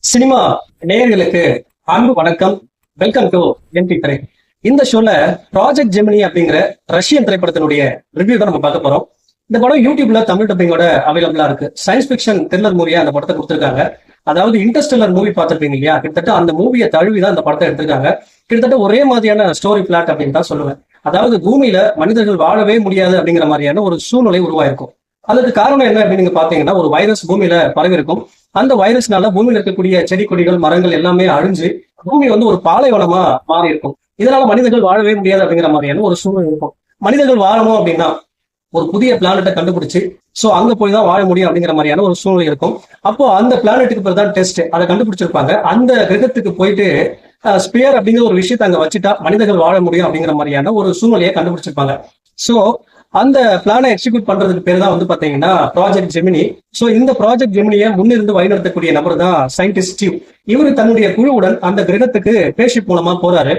Cinema நேயர்களுக்கு அன்பு வணக்கம். வெல்கம் டு எம்பி திரை. இந்த ஷோல ப்ராஜெக்ட் ஜெமினி அப்படிங்கிற ரஷ்யன் திரைப்படத்தினுடைய ரிவ்யூ தான் நம்ம பார்க்க போறோம். இந்த படம் யூடியூப்ல தமிழ் டப்பிங்கோட அவைலபிளா இருக்கு. சயின்ஸ் பிக்ஷன் த்ரில்லர் மூவியா அந்த படத்தை கொடுத்திருக்காங்க. அதாவது இன்டர்ஸ்டெல்லர் மூவி பார்த்திருப்பீங்க இல்லையா? கிட்டத்தட்ட அந்த மூவியை தழுவி தான் இந்த படத்தை எடுத்திருக்காங்க. கிட்டத்தட்ட ஒரே மாதிரியான ஸ்டோரி பிளாட் அப்படின்னு தான் சொல்லுவேன். அதாவது பூமியில மனிதர்கள் வாழவே முடியாது அப்படிங்கிற மாதிரியான ஒரு சூழ்நிலை உருவாயிருக்கும். அதுக்கு காரணம் என்ன அப்படின்னு நீங்க பாத்தீங்கன்னா, ஒரு வைரஸ் பூமியில பரவி இருக்கும். அந்த வைரஸ்னால பூமியில இருக்கக்கூடிய செடி கொடிகள் மரங்கள் எல்லாமே அழிஞ்சு பூமி வந்து ஒரு பாலைவனமா மாறி இருக்கும். இதனால மனிதர்கள் வாழவே முடியாது அப்படிங்கிற மாதிரியான ஒரு சூழ்நிலை இருக்கும். மனிதர்கள் வாழணும் அப்படின்னா ஒரு புதிய பிளானட்டை கண்டுபிடிச்சு சோ அங்க போய் தான் வாழ முடியும் அப்படிங்கிற மாதிரியான ஒரு சூழ்நிலை இருக்கும். அப்போ அந்த பிளானட்டுக்கு பிறகு தான் டெஸ்ட் அதை கண்டுபிடிச்சிருப்பாங்க. அந்த கிரகத்துக்கு போயிட்டு ஸ்பியர் அப்படிங்கிற ஒரு விஷயத்த அங்க வச்சுட்டா மனிதர்கள் வாழ முடியும் அப்படிங்கிற மாதிரியான ஒரு சூழ்நிலையை கண்டுபிடிச்சிருப்பாங்க. சோ அந்த பிளானை எக்ஸிக்யூட் பண்றதுக்கு பேர் தான் வந்து பாத்தீங்கன்னா ப்ராஜெக்ட் ஜெமினி. சோ இந்த ப்ராஜெக்ட் ஜெமினியை முன்னிருந்து வழிநடத்தக்கூடிய நபர் தான் சயின்டிஸ்ட் ஸ்டீவ். இவரு தன்னுடைய குழுவுடன் அந்த கிரகத்துக்கு ஸ்பேஸ்ஷிப் மூலமா போறாரு.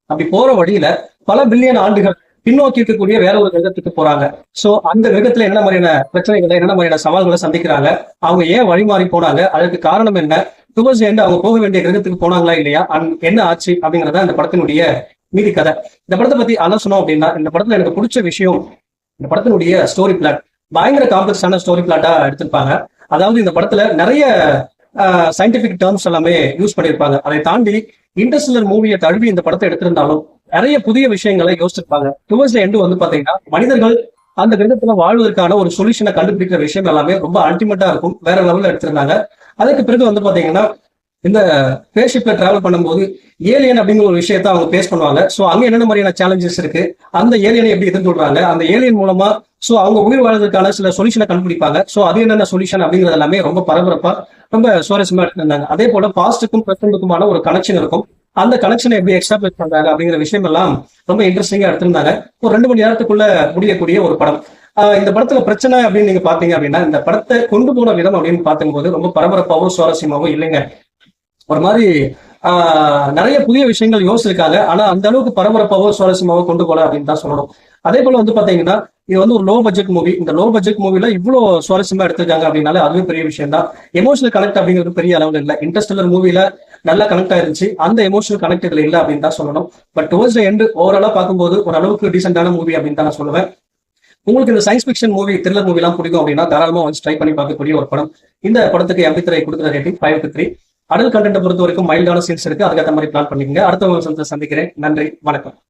அப்படி போற வழியில பல பில்லியன் ஆண்டுகள் பின்னோக்கி இருக்கக்கூடிய வேற ஒரு கிரகத்துக்கு போறாங்க. சோ அந்த கிரகத்துல என்ன மாதிரியான பிரச்சனைகளை, என்ன மாதிரியான சவால்களை சந்திக்கிறாங்க, அவங்க ஏன் வழி மாறி போனாங்க, அதற்கு காரணம் என்ன, டுவர்ட்ஸ் எண்ட் அவங்க போக வேண்டிய கிரகத்துக்கு போனாங்களா இல்லையா, என்ன ஆச்சு அப்படிங்கறத இந்த படத்தினுடைய மீதி கதை. இந்த படத்தை பத்தி ஆலோசனம் அப்படின்னா, இந்த படத்துல எனக்கு பிடிச்ச விஷயம் இந்த படத்தினுடைய ஸ்டோரி பிளாட் பயங்கர காம்ப்ளெக்ஸான ஸ்டோரி பிளாட்டா எடுத்திருப்பாங்க. அதாவது இந்த படத்துல நிறைய சயின்டிபிக் டேர்ம்ஸ் எல்லாமே யூஸ் பண்ணியிருப்பாங்க. அதை தாண்டி இன்டர்ஸ்டெல்லர் மூவியை தழுவி இந்த படத்தை எடுத்திருந்தாலும் நிறைய புதிய விஷயங்களை யோசிச்சிருப்பாங்க. டுவர்ட்ஸ் எண்ட் வந்து பாத்தீங்கன்னா மனிதர்கள் அந்த கிரகத்துல வாழ்வதற்கான ஒரு சொல்யூஷனை கண்டுபிடிக்கிற விஷயம் எல்லாமே ரொம்ப அல்டிமேட்டா இருக்கும். வேற லெவல்ல எடுத்திருந்தாங்க. அதுக்கு பிறகு வந்து பாத்தீங்கன்னா இந்த ஸ்பேஸ்ஷிப்ல டிராவல் பண்ணும்போது ஏலியன் அப்படிங்கிற ஒரு விஷயத்த அவங்க பேஸ் பண்ணுவாங்க. சோ அங்க என்னென்ன மாதிரியான சேலஞ்சஸ் இருக்கு, அந்த ஏலியனை எப்படி எதிர்கொள்றாங்க, அந்த ஏலியன் மூலமா சோ அவங்க உயிர் வாழ்றதுக்கான சில சொல்யூஷனை கண்டுபிடிப்பாங்க. சோ அது என்னென்ன சொல்யூஷன் அப்படிங்கிறது எல்லாமே ரொம்ப பரபரப்பா ரொம்ப சுவாரஸ்யமா எடுத்திருந்தாங்க. அதே போல பாஸ்டுக்கும் பிரசன்ட்டுக்குமான ஒரு கனெக்ஷன் இருக்கும். அந்த கனெக்ஷனை எப்படி எக்ஸ்ட்ராப்ளேட் பண்றாங்க அப்படிங்கிற விஷயம் எல்லாம் ரொம்ப இன்ட்ரெஸ்டிங்கா எடுத்திருந்தாங்க. ஒரு 2 மணி நேரத்துக்குள்ள முடியக்கூடிய ஒரு படம். இந்த படத்துல பிரச்சனை அப்படின்னு நீங்க பாத்தீங்க அப்படின்னா, இந்த படத்தை கொண்டு போன விதம் அப்படின்னு பார்க்கும்போது ரொம்ப பரபரப்பாகவும் சுவாரஸ்யமாகவும் இல்லைங்க. ஒரு மாதிரி நிறைய புதிய விஷயங்கள் யோசிச்சிருக்காங்க. ஆனா அந்த அளவுக்கு பரபரப்பாவோ சுவாரஸ்யமாவோ கொண்டு போல அப்படின்னு தான் சொல்லணும். அதே போல வந்து பாத்தீங்கன்னா இது வந்து ஒரு லோ பட்ஜெட் மூவி. இந்த லோ பட்ஜெட் மூவில இவ்வளவு சுவாரஸ்யமா எடுத்திருக்காங்க அப்படின்னாலே அதுவே பெரிய விஷயம் தான். எமோஷனல் கனெக்ட் அப்படிங்கிறது பெரிய அளவில் இல்லை. இன்டர்ஸ்டெல்லர் மூவில நல்லா கனெக்ட் ஆயிருந்துச்சு. அந்த எமோஷனல் கனெக்ட் இதுல இல்லை அப்படின்னு தான் சொல்லணும். பட் டுவர்ட்ஸ் எண்ட் ஓவராலா பார்க்கும்போது ஒரு அளவுக்கு டீசென்டான மூவி அப்படின்னு தான் நான் சொல்லுவேன். உங்களுக்கு இந்த science fiction movie, thriller movie எல்லாம் பிடிக்கும் அப்படின்னா தாராளமா வந்து ட்ரை பண்ணி பார்க்கக்கூடிய ஒரு படம். இந்த படத்துக்கு எம்பி திரை கொடுக்குற ரேட்டிங் 5/3. அடல் கண்டென்ட் பொறுத்த வரைக்கும் மைல்டான சீன்ஸ் இருக்கு. அதுக்கேற்ற மாதிரி பிளான் பண்ணிக்கங்க. அடுத்த வருஷத்தை சந்திக்கிறேன். நன்றி, வணக்கம்.